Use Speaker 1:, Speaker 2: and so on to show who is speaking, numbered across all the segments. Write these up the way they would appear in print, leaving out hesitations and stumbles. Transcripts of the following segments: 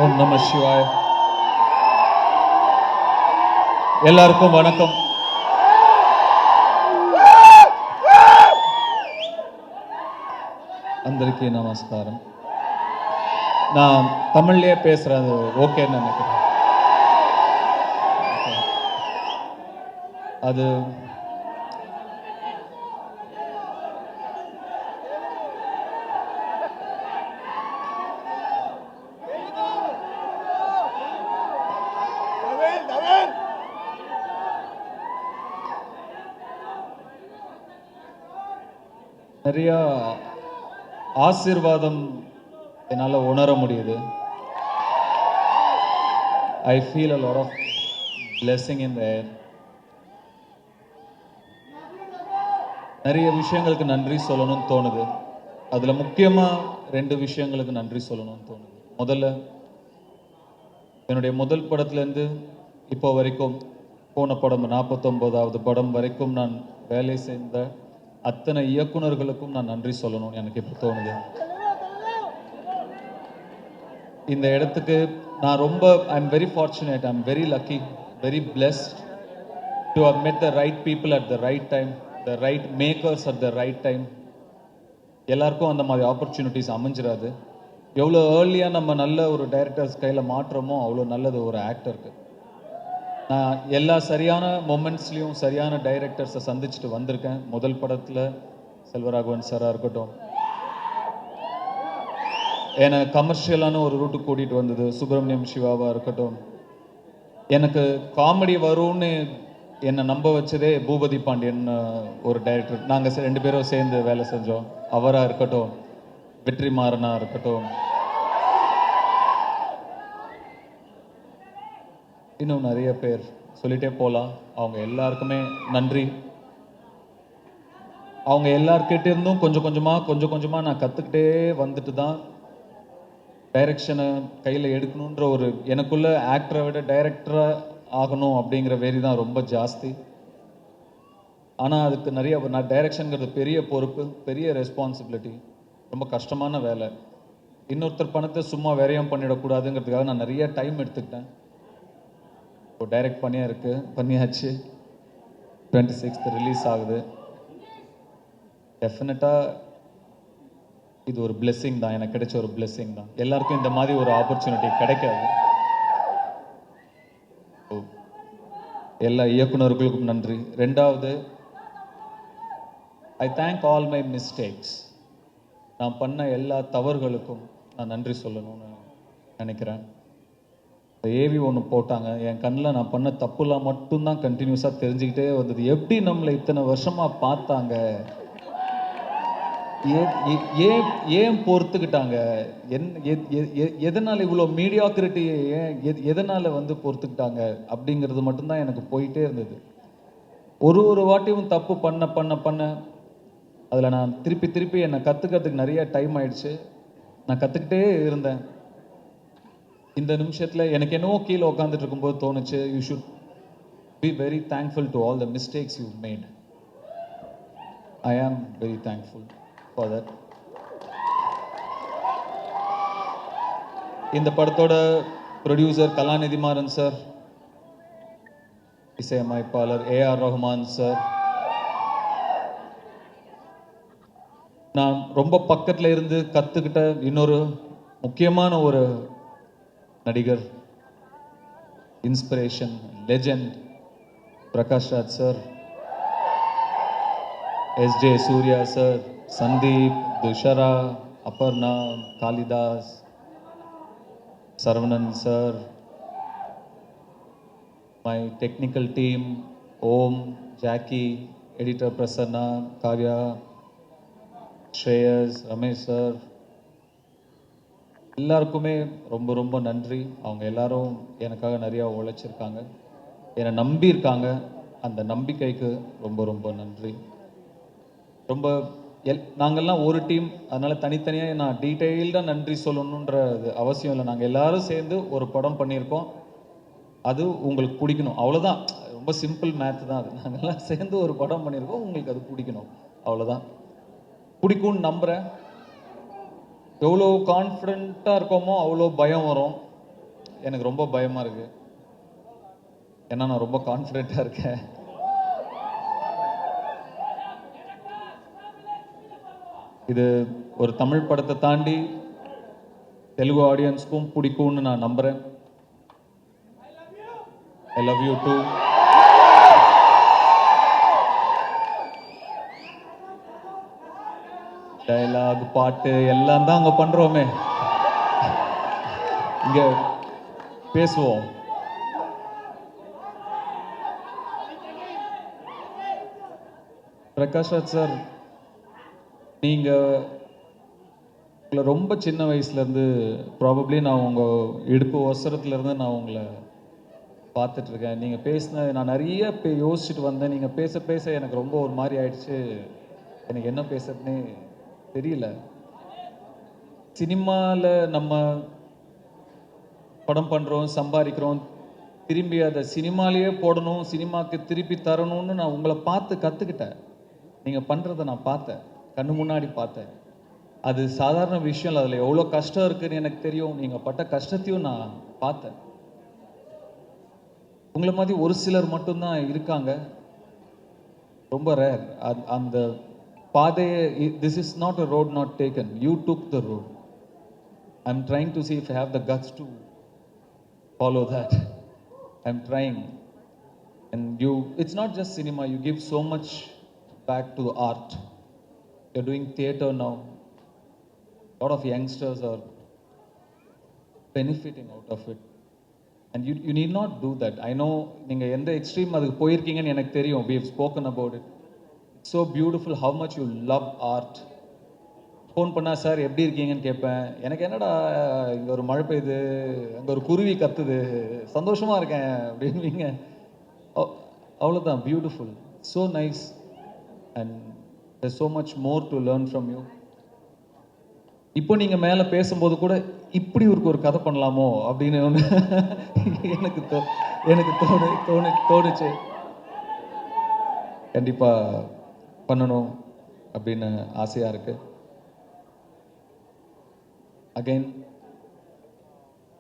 Speaker 1: ஓம் நம சிவாய். எல்லாருக்கும் வணக்கம். అందరికీ நமஸ்காரம். நான் தமிழ்லயே பேசுறது ஓகேன்னு நினைக்கிறேன். அது நிறைய ஆசீர்வாதம் என்னால் உணர முடியுது. I feel a lot of blessing in the air. நிறைய விஷயங்களுக்கு நன்றி சொல்லணும்னு தோணுது. அதில் முக்கியமாக 2 விஷயங்களுக்கு நன்றி சொல்லணும்னு தோணுது. முதல்ல என்னுடைய முதல் படத்துலேருந்து இப்போ வரைக்கும் போன படம் 49வது படம் வரைக்கும் நான் வேலை செய்த அத்தனை இயக்குனர்களுக்கும் நான் நன்றி சொல்லணும்னு எனக்கு இப்போ தோணுது. இந்த இடத்துக்கு நான் ரொம்ப I am very fortunate, I am very lucky, very blessed to have met the right people at the right time, the right makers at the right time. எல்லாருக்கும் அந்த மாதிரி ஆப்பர்ச்சுனிட்டிஸ் அமைஞ்சிடாது. எவ்வளோ ஏர்லியாக நம்ம நல்ல ஒரு டைரக்டர்ஸ் கையில் மாற்றமோ அவ்வளோ நல்லது ஒரு ஆக்டருக்கு. நான் எல்லா சரியான மொமெண்ட்ஸ்லேயும் சரியான டைரக்டர்ஸை சந்திச்சுட்டு வந்திருக்கேன். முதல் படத்தில் செல்வராகவன் சாராக இருக்கட்டும், என்னை கமர்ஷியலான ஒரு ரூட்டுக்கு கூட்டிகிட்டு வந்தது சுப்பிரமணியம் சிவாவாக இருக்கட்டும், எனக்கு காமெடி வரும்னு என்னை நம்ப வச்சதே பூபதி பாண்டியன் ஒரு டைரக்டர். நாங்கள் 2 பேரும் சேர்ந்து வேலை செஞ்சோம். அவராக இருக்கட்டும், வெற்றிமாறனாக இருக்கட்டும், இன்னும் நிறைய பேர் சொல்லிட்டே போகலாம். அவங்க எல்லாருக்குமே நன்றி. அவங்க எல்லார்கிட்ட இருந்தும் கொஞ்சம் கொஞ்சமாக நான் கற்றுக்கிட்டே வந்துட்டு தான் டைரக்ஷனை கையில் எடுக்கணுன்ற ஒரு எனக்குள்ள ஆக்டரை விட டைரக்டராக ஆகணும் அப்படிங்கிற வெறி தான் ரொம்ப ஜாஸ்தி. ஆனால் அதுக்கு நிறைய நான் டைரக்ஷனுங்கிறது பெரிய பொறுப்பு, பெரிய ரெஸ்பான்சிபிலிட்டி, ரொம்ப கஷ்டமான வேலை. இன்னொருத்தர் பணத்தை சும்மா விரயம் பண்ணிடக்கூடாதுங்கிறதுக்காக நான் நிறைய டைம் எடுத்துக்கிட்டேன். இப்போ டைரக்ட் பண்ணியாச்சு. 26th ரிலீஸ் ஆகுது. டெஃபினட்டாக இது ஒரு பிளெஸ்ஸிங் தான், எனக்கு கிடைச்ச ஒரு பிளெஸ்ஸிங் தான். எல்லாருக்கும் இந்த மாதிரி ஒரு ஆப்பர்ச்சுனிட்டி கிடைக்காது. எல்லா இயக்குனர்களுக்கும் நன்றி. 2வது, I thank all my mistakes. நான் பண்ண எல்லா தவறுகளுக்கும் நான் நன்றி சொல்லணும்னு நினைக்கிறேன். ஏவி ஒன்று போட்டாங்க, என் கண்ணில் நான் பண்ண தப்புலாம் மட்டும்தான் கண்டினியூஸாக தெரிஞ்சுக்கிட்டே வந்தது. எப்படி நம்மளை இத்தனை வருஷமாக பார்த்தாங்க, ஏன் பொறுத்துக்கிட்டாங்க, எதனால் இவ்வளோ மீடியாக்ரிட்டியை எதனால் பொறுத்துக்கிட்டாங்க அப்படிங்கிறது மட்டும்தான் எனக்கு போயிட்டே இருந்தது. ஒரு வாட்டியும் தப்பு பண்ண அதில் நான் திருப்பி என்னை கற்றுக்கிறதுக்கு நிறைய டைம் ஆயிடுச்சு. நான் கற்றுக்கிட்டே இருந்தேன். இந்த நிமிஷத்தில் எனக்கு என்னவோ கீழே உட்காந்துட்டு இருக்கும்போது தோணுச்சு, you should be very thankful to all the mistakes you made. I am very thankful for that. இந்த படத்தோட ப்ரொடியூசர் கலாநிதி மாறன் சார், இசையமைப்பாளர் ஏஆர் ரஹ்மான் சார், நான் ரொம்ப பக்கத்தில் இருந்து கற்றுக்கிட்ட இன்னொரு முக்கியமான ஒரு நடிகர், inspiration, legend Prakash Raj sir, SJ Suryah sir, Sandeep, Dushara, Aparna, Kalidas, Saravanan sir, my technical team, Om, Jackie, editor Prasanna, Kavya, Shreyas, Ramesh sir, எல்லாருக்குமே ரொம்ப நன்றி. அவங்க எல்லாரும் எனக்காக நிறையா உழைச்சிருக்காங்க, என்னை நம்பியிருக்காங்க. அந்த நம்பிக்கைக்கு ரொம்ப நன்றி. நாங்கள்லாம் ஒரு டீம், அதனால் தனித்தனியாக நான் டீட்டெயில்டாக நன்றி சொல்லணுன்ற அவசியம் இல்லை. நாங்கள் எல்லாரும் சேர்ந்து ஒரு படம் பண்ணியிருக்கோம், அது உங்களுக்கு பிடிக்கணும், அவ்வளோதான். ரொம்ப சிம்பிள் மேத்து தான் அது. நாங்கள்லாம் சேர்ந்து ஒரு படம் பண்ணியிருக்கோம், உங்களுக்கு அது பிடிக்கணும், அவ்வளோதான். பிடிக்கும்னு நம்புகிறேன். எவ்வளோ கான்ஃபிடென்ட்டாக இருக்கோமோ அவ்வளோ பயம் வரும். எனக்கு ரொம்ப பயமாக இருக்குது. ஏன்னா நான் ரொம்ப கான்ஃபிடென்ட்டாக இருக்கேன். இது ஒரு தமிழ் படத்தை தாண்டி தெலுங்கு ஆடியன்ஸ்க்கும் பிடிக்கும்னு நான் நம்புகிறேன். I love you too. Dialogue, பாட்டு எல்லாம் தான் அங்கே பண்ணுறோமே, இங்கே பேசுவோம். பிரகாஷ் ராஜ் சார், நீங்கள் உங்களை ரொம்ப சின்ன வயசுலேருந்து ப்ராபப்ளி நான் உங்கள் இடுப்பு ஒசரத்துலேருந்து நான் உங்களை பார்த்துட்ருக்கேன். நீங்கள் பேசின நான் நிறைய யோசிச்சுட்டு வந்தேன். நீங்கள் பேச பேச எனக்கு ரொம்ப ஒரு மாதிரி ஆயிடுச்சு. எனக்கு என்ன பேசுறதுனே தெரியல. சினிமாவில் நம்ம படம் பண்ணுறோம், சம்பாதிக்கிறோம், திரும்பி அதை சினிமாலேயே போடணும், சினிமாவுக்கு திருப்பி தரணும்னு நான் உங்களை பார்த்து கற்றுக்கிட்டேன். நீங்கள் பண்ணுறதை நான் பார்த்தேன், கண்ணு முன்னாடி பார்த்தேன். அது சாதாரண விஷயம் இல்லை. அதில் எவ்வளோ கஷ்டம் இருக்குதுன்னு எனக்கு தெரியும். நீங்கள் பட்ட கஷ்டத்தையும் நான் பார்த்தேன். உங்களை மாதிரி ஒரு சிலர் மட்டும்தான் இருக்காங்க, ரொம்ப ரேர். அந்த பாதையை, this is not a road not taken, you took the road. I am trying to see if I have the guts to follow that. I'm trying. And you, it's not just cinema, you give so much back to art. You're doing theater now. A lot of youngsters are benefiting out of it. And you need not do that. I know நீங்கள் எந்த extreme அதுக்கு போயிருக்கீங்கன்னு எனக்கு தெரியும். We have spoken about it. It's so beautiful how much you love art. Phone பண்ணால் sir எப்படி இருக்கீங்கன்னு கேட்பேன். எனக்கு என்னடா இங்கே ஒரு மழை பெய்யுது, அங்கே ஒரு குருவி கத்துது, சந்தோஷமாக இருக்கேன் அப்படின்வீங்க. அவ்வளோதான். Beautiful, so nice. And there's so much more to learn from you. இப்போ நீங்கள் மேலே பேசும்போது கூட இப்படி ஒரு கதை பண்ணலாமோ அப்படின்னு ஒன்று எனக்கு தோணுச்சு. கண்டிப்பாக பண்ணணும் அப்படின்னு ஆசையாக இருக்குது. அகைன்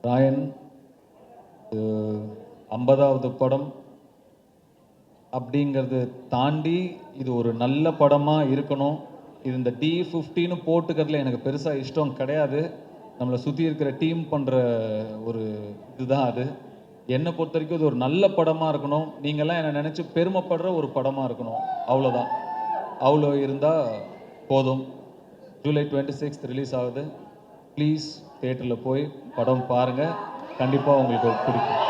Speaker 1: ராயன் 50வது படம் அப்படிங்கிறது தாண்டி இது ஒரு நல்ல படமாக இருக்கணும். இது இந்த D15 போட்டுக்கிறதுல எனக்கு பெருசாக இஷ்டம் கிடையாது. நம்மளை சுற்றி இருக்கிற டீம் பண்ணுற ஒரு இதுதான் அது. என்னை பொறுத்த வரைக்கும் இது ஒரு நல்ல படமாக இருக்கணும். நீங்கள்லாம் என்னை நினச்சி பெருமைப்படுற ஒரு படமாக இருக்கணும், அவ்வளோதான். அவ்வளோ இருந்தால் போதும். ஜூலை 26 ரிலீஸ் ஆகுது. ப்ளீஸ் தியேட்டரில் போய் படம் பாருங்கள், கண்டிப்பாக உங்களுக்கு பிடிக்கும்.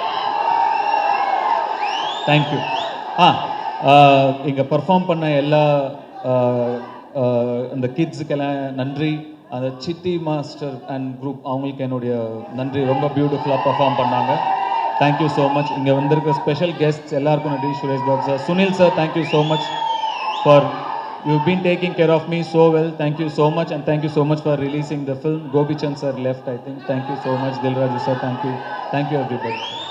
Speaker 1: தேங்க்யூ. இங்கே பர்ஃபார்ம் பண்ண எல்லா இந்த கிட்ஸுக்கெல்லாம் நன்றி. அந்த சித்தி மாஸ்டர் அண்ட் குரூப் அவங்களுக்கு என்னுடைய நன்றி. ரொம்ப பியூட்டிஃபுல்லாக பர்ஃபார்ம் பண்ணாங்க. Thank you so much. இங்கே வந்திருக்க ஸ்பெஷல் கெஸ்ட்ஸ் எல்லாருக்கும் நன்றி. Suresh Babu sir, Sunil sir, thank you so much for you've been taking care of me so well. Thank you so much, and thank you so much for releasing the film. Gopi Chand sir left, I think. Thank you so much. Dilraju sir, thank you everybody.